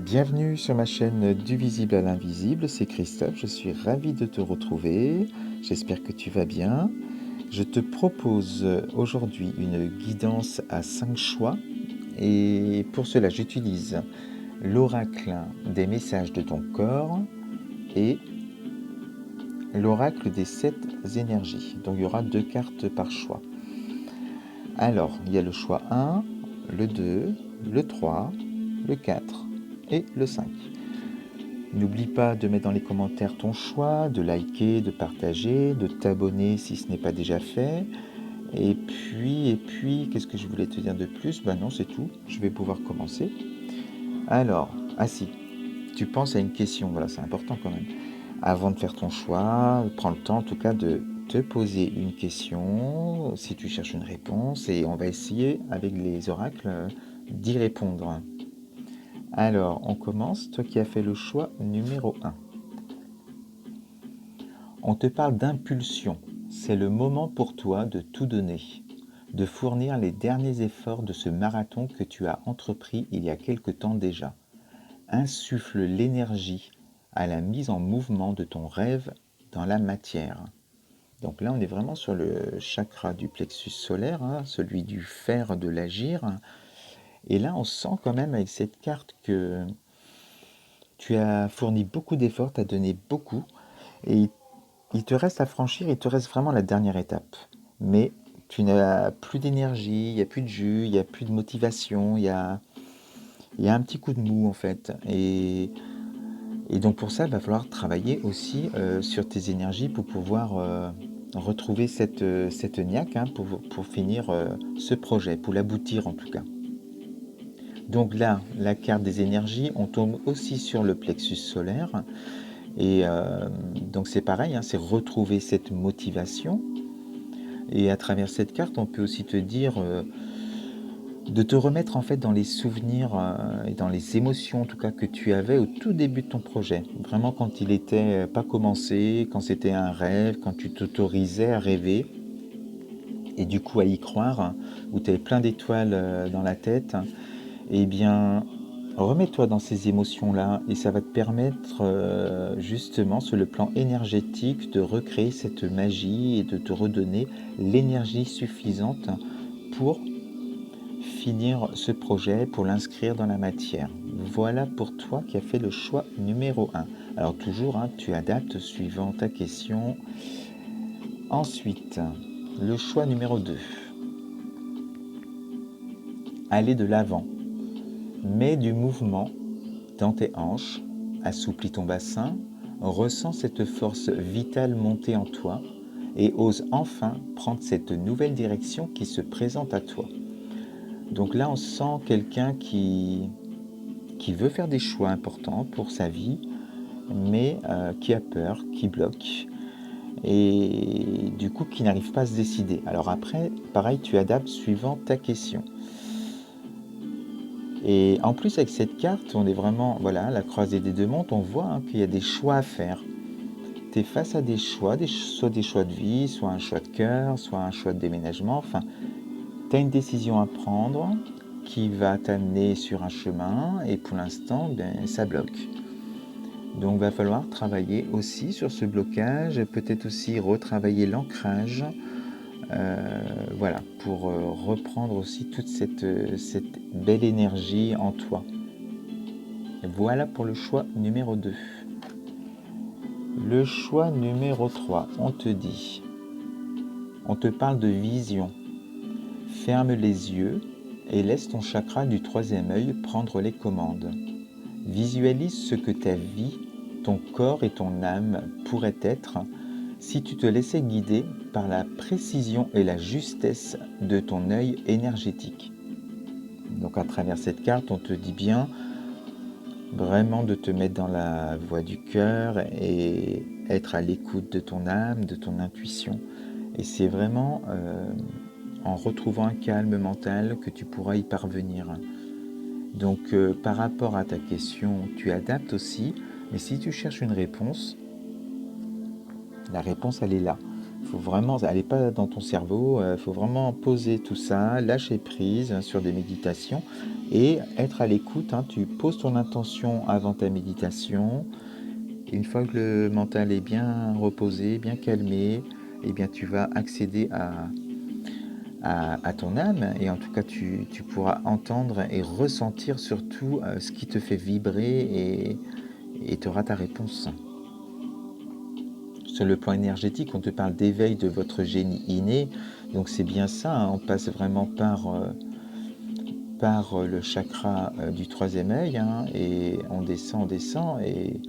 Bienvenue sur ma chaîne Du visible à l'invisible, c'est Christophe, je suis ravi de te retrouver, j'espère que tu vas bien. Je te propose aujourd'hui une guidance à 5 choix et pour cela j'utilise l'oracle des messages de ton corps et l'oracle des 7 énergies. Donc il y aura 2 cartes par choix. Alors, il y a le choix 1, le 2, le 3, le 4 et le 5. N'oublie pas de mettre dans les commentaires ton choix, de liker, de partager, de t'abonner si ce n'est pas déjà fait. Et puis, qu'est-ce que je voulais te dire de plus? Ben non, c'est tout, je vais pouvoir commencer. Alors, si, tu penses à une question, voilà, c'est important quand même. Avant de faire ton choix, prends le temps en tout cas de te poser une question, si tu cherches une réponse, et on va essayer avec les oracles d'y répondre. Alors, on commence, toi qui as fait le choix numéro 1. On te parle d'impulsion. C'est le moment pour toi de tout donner, de fournir les derniers efforts de ce marathon que tu as entrepris il y a quelque temps déjà. Insuffle l'énergie à la mise en mouvement de ton rêve dans la matière. Donc là, on est vraiment sur le chakra du plexus solaire, celui du faire, de l'agir. Et là, on sent quand même avec cette carte que tu as fourni beaucoup d'efforts, tu as donné beaucoup. Et il te reste à franchir, il te reste vraiment la dernière étape. Mais tu n'as plus d'énergie, il n'y a plus de jus, il n'y a plus de motivation, il y a un petit coup de mou en fait. Et donc pour ça, il va falloir travailler aussi sur tes énergies pour pouvoir retrouver cette niaque pour finir ce projet, pour l'aboutir en tout cas. Donc là, la carte des énergies, on tombe aussi sur le plexus solaire. Et donc c'est pareil, c'est retrouver cette motivation. Et à travers cette carte, on peut aussi te dire de te remettre en fait dans les souvenirs et dans les émotions en tout cas que tu avais au tout début de ton projet. Vraiment quand il n'était pas commencé, quand c'était un rêve, quand tu t'autorisais à rêver et du coup à y croire, où tu avais plein d'étoiles dans la tête. Eh bien, remets-toi dans ces émotions-là et ça va te permettre justement sur le plan énergétique de recréer cette magie et de te redonner l'énergie suffisante pour finir ce projet, pour l'inscrire dans la matière. Voilà pour toi qui as fait le choix numéro 1. Alors toujours, tu adaptes suivant ta question. Ensuite, le choix numéro 2. Aller de l'avant. Mets du mouvement dans tes hanches, assouplis ton bassin, ressens cette force vitale monter en toi et ose enfin prendre cette nouvelle direction qui se présente à toi. Donc là, on sent quelqu'un qui veut faire des choix importants pour sa vie, mais qui a peur, qui bloque et du coup qui n'arrive pas à se décider. Alors après, pareil, tu adaptes suivant ta question. Et en plus, avec cette carte, on est vraiment, voilà, la croisée des deux mondes, on voit qu'il y a des choix à faire. Tu es face à des choix, soit des choix de vie, soit un choix de cœur, soit un choix de déménagement. Enfin, tu as une décision à prendre qui va t'amener sur un chemin et pour l'instant, ça bloque. Donc, il va falloir travailler aussi sur ce blocage, peut-être aussi retravailler l'ancrage, voilà, pour reprendre aussi toute cette belle énergie en toi. Voilà pour le choix numéro 2. Le choix numéro 3, on te parle de vision. Ferme les yeux et laisse ton chakra du troisième œil prendre les commandes. Visualise ce que ta vie, ton corps et ton âme pourraient être si tu te laissais guider par la précision et la justesse de ton œil énergétique. Donc à travers cette carte, on te dit bien vraiment de te mettre dans la voie du cœur et être à l'écoute de ton âme, de ton intuition. Et c'est vraiment en retrouvant un calme mental que tu pourras y parvenir. Donc par rapport à ta question, tu adaptes aussi, mais si tu cherches une réponse, la réponse elle est là. Faut vraiment, elle est pas dans ton cerveau, faut vraiment poser tout ça, lâcher prise sur des méditations et être à l'écoute, hein. Tu poses ton intention avant ta méditation. Et une fois que le mental est bien reposé, bien calmé, eh bien tu vas accéder à ton âme et en tout cas tu pourras entendre et ressentir surtout ce qui te fait vibrer et tu auras ta réponse. Sur le plan énergétique, on te parle d'éveil de votre génie inné, donc c'est bien ça, hein, on passe vraiment par le chakra du troisième œil, hein, et on descend, et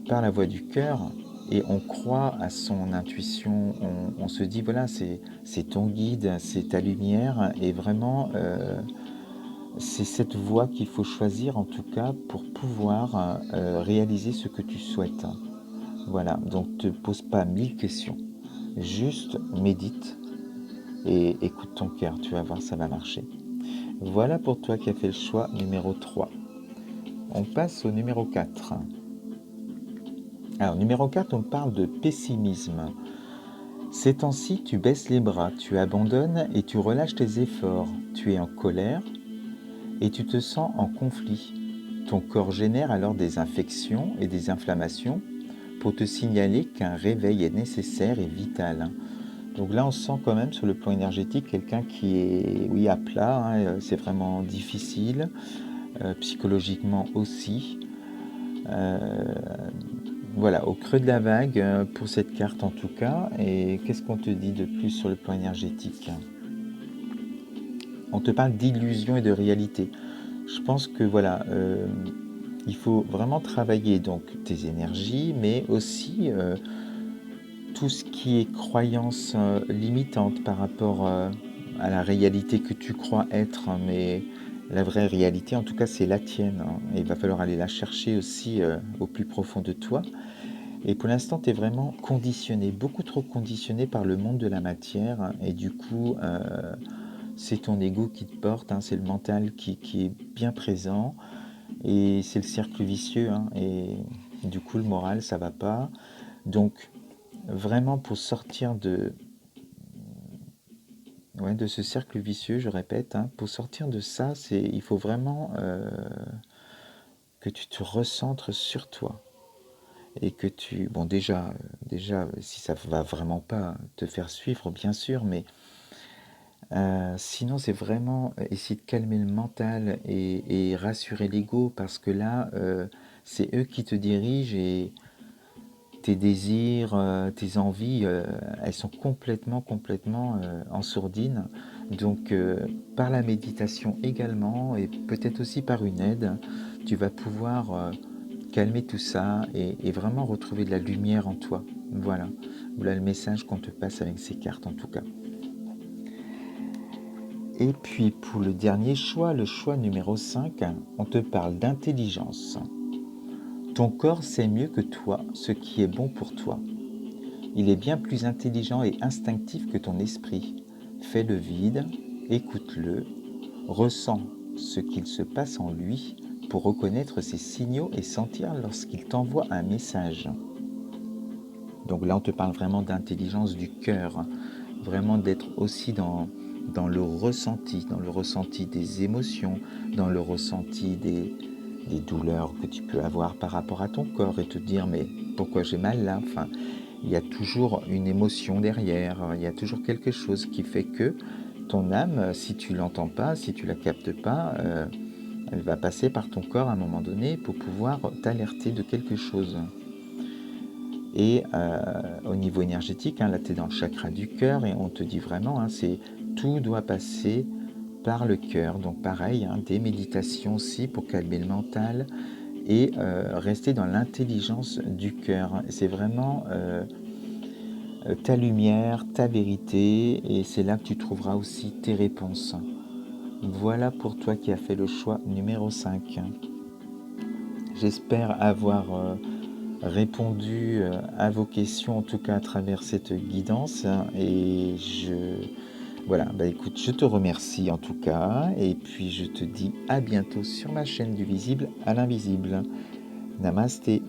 par la voie du cœur, et on croit à son intuition, on se dit voilà, c'est ton guide, c'est ta lumière, et vraiment c'est cette voie qu'il faut choisir en tout cas pour pouvoir réaliser ce que tu souhaites. Voilà, donc ne te pose pas 1000 questions, juste médite et écoute ton cœur, tu vas voir, ça va marcher. Voilà pour toi qui as fait le choix numéro 3. On passe au numéro 4. Alors, numéro 4, on parle de pessimisme. Ces temps-ci, tu baisses les bras, tu abandonnes et tu relâches tes efforts. Tu es en colère et tu te sens en conflit. Ton corps génère alors des infections et des inflammations pour te signaler qu'un réveil est nécessaire et vital. Donc là, on sent quand même sur le plan énergétique quelqu'un qui est, oui, à plat, hein, c'est vraiment difficile, psychologiquement aussi. Voilà, au creux de la vague pour cette carte en tout cas. Et qu'est-ce qu'on te dit de plus sur le plan énergétique? On te parle d'illusion et de réalité. Je pense que voilà, il faut vraiment travailler donc tes énergies, mais aussi tout ce qui est croyance limitante par rapport à la réalité que tu crois être, hein, mais la vraie réalité, en tout cas, c'est la tienne, hein, et il va falloir aller la chercher aussi au plus profond de toi. Et pour l'instant, tu es vraiment conditionné, beaucoup trop conditionné par le monde de la matière, hein, et du coup, c'est ton ego qui te porte, hein, c'est le mental qui est bien présent, et c'est le cercle vicieux, hein, et du coup, le moral, ça va pas. Donc, vraiment, pour sortir de ce cercle vicieux, je répète, hein, pour sortir de ça, il faut vraiment que tu te recentres sur toi. Et que bon, déjà, si ça va vraiment pas te faire suivre, bien sûr, mais sinon, c'est vraiment essayer de calmer le mental et rassurer l'ego, parce que là, c'est eux qui te dirigent, et tes désirs, tes envies, elles sont complètement en sourdine. Donc, par la méditation également, et peut-être aussi par une aide, tu vas pouvoir calmer tout ça et vraiment retrouver de la lumière en toi. Voilà. Voilà le message qu'on te passe avec ces cartes en tout cas. Et puis pour le dernier choix, le choix numéro 5, on te parle d'intelligence. Ton corps sait mieux que toi ce qui est bon pour toi. Il est bien plus intelligent et instinctif que ton esprit. Fais le vide, écoute-le, ressens ce qu'il se passe en lui pour reconnaître ses signaux et sentir lorsqu'il t'envoie un message. Donc là, on te parle vraiment d'intelligence du cœur, vraiment d'être aussi dans le ressenti des émotions, dans le ressenti des douleurs que tu peux avoir par rapport à ton corps, et te dire mais pourquoi j'ai mal là, enfin, il y a toujours une émotion derrière, il y a toujours quelque chose qui fait que ton âme, si tu l'entends pas, si tu la captes pas, elle va passer par ton corps à un moment donné pour pouvoir t'alerter de quelque chose. Et au niveau énergétique, hein, là tu es dans le chakra du cœur, et on te dit vraiment, hein, tout doit passer par le cœur. Donc pareil, hein, des méditations aussi pour calmer le mental et rester dans l'intelligence du cœur. C'est vraiment ta lumière, ta vérité, et c'est là que tu trouveras aussi tes réponses. Voilà pour toi qui as fait le choix numéro 5. J'espère avoir répondu à vos questions, en tout cas à travers cette guidance. Et voilà, bah écoute, je te remercie en tout cas, et puis je te dis à bientôt sur ma chaîne du visible à l'invisible. Namasté.